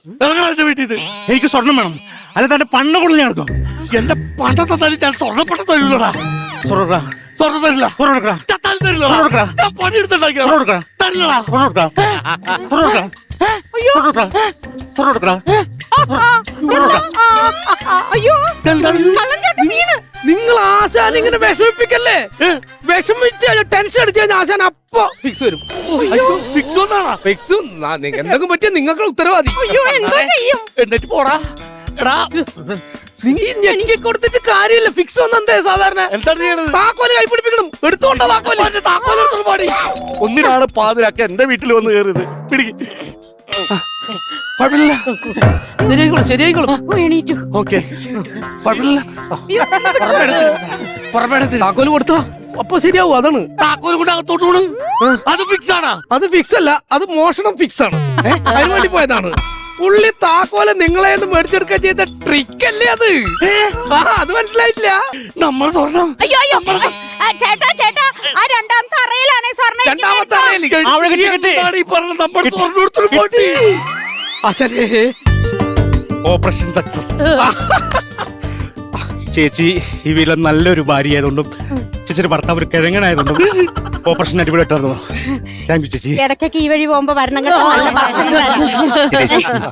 ഇറങ്ങണം എന്റെ വീട്ടിൽ നിന്ന്. എനിക്ക് സ്വർണം വേണം, അല്ല തന്റെ പണ്ട കൂടുതൽ നടക്കും. എന്റെ പണ്ടത്തെ തരി ഞാൻ സ്വർണ്ണപ്പട്ടം തരൂലടാ. സ്വർണ്ണ സ്വർണ്ണം തരില്ല. കൊടുക്കണം, ചത്താൽ തരില്ല. സ്വർണ്ണം കൊടുക്കണം. ഞാൻ പണിയെടുത്തുണ്ടാക്കിയ കൊടുക്കണം, തരില്ലടാ. സ്വർണ്ണം കൊടുക്കണം, സ്വർണ്ണം കൊടുക്കണം, സ്വർണ്ണം കൊടുക്കണം, സ്വർണ്ണം കൊടുക്കണം. അയ്യോ കള്ളൻചാട്ടം വീണ്. നിങ്ങൾ ആശാൻ ഇങ്ങനെ വിഷമിപ്പിക്കല്ലേ. വിഷമിച്ച് ടെൻഷൻ അടിച്ചു കഴിഞ്ഞാൽ ആശാൻ അപ്പൊ ഫിക്സ് വരും. ഫിക്സ് എന്തൊക്കെ പറ്റിയ നിങ്ങൾക്ക് ഉത്തരവാദി. അയ്യോ എന്തോ ചെയ്യും. എന്നിട്ട് പോടാ. എടാ നീ ഞെക്കി കൊടുത്തിട്ട് കാര്യമില്ല. ഫിക്സ് വന്നെന്തേ സാധാരണ എന്താണ് ചെയ്യണത്? താക്കോല് കൈ പിടിപ്പിക്കണം. എടുത്തോണ്ടാ താക്കോല്. അവന്റെ താക്കോലെടുത്തോണ്ട് പാടി. ഒന്നിനാണ് പാതിരാക്ക എന്റെ വീട്ടിൽ വന്ന് കയറിയത്. പിടിക്ക്. കുഴപ്പമില്ല. ശരിയായിക്കോളും ശരിയായിക്കോളും. ഓ, എണീറ്റു. ഓക്കെ കുഴപ്പമില്ല. പുറമേടത്തിൽ താക്കോല് കൊടുത്തോ അപ്പൊ ശരിയാവും. അതാണ് താക്കോൽ കൊണ്ട് അകത്തോട്ട് പോണ്. അത് ഫിക്സ് ആണാ? അത് ഫിക്സ് അല്ല, അത് മോഷണം ഫിക്സ് ആണ്. അതിന് വേണ്ടി പോയതാണ്. പുള്ളി താക്കോല് നിങ്ങളെ മേടിച്ചെടുക്കാൻ ചെയ്ത ട്രിക്ക് അല്ലേ അത്. അത് മനസ്സിലായിട്ടില്ല. നമ്മൾ സ്വർണം അയ്യോ അയ്യോ ആ, ചേട്ടാ ചേട്ടാ ആ രണ്ടാമത്തെ അറയിലാണ് സ്വർണ്ണം രണ്ടാമത്തെ അറയില് അവിടെ കിട്ടി, കിട്ടി. എന്താണ് ഈ പറഞ്ഞത്? നമ്മൾ സ്വർണ്ണം എടുത്തിട്ട് പോട്ടി. ആശാനേ ഓപ്പറേഷൻ സക്സസ്. ചേച്ചി ഈ വീട്ടിലെ നല്ലൊരു ഭാര്യ ആയതുകൊണ്ടും ചേച്ചിയുടെ ഭർത്താവ് ഒരു കിഴങ്ങനായതുകൊണ്ടും ഓപ്പറേഷൻ അടിപൊളിയായിട്ടായിരുന്നു. താങ്ക് യു ചേച്ചി. ഇടയ്ക്കൊക്കെ ഈ വഴി പോകുമ്പോ വരണം കേട്ടോ. നല്ല ഭക്ഷണം തരാം. ചേച്ചി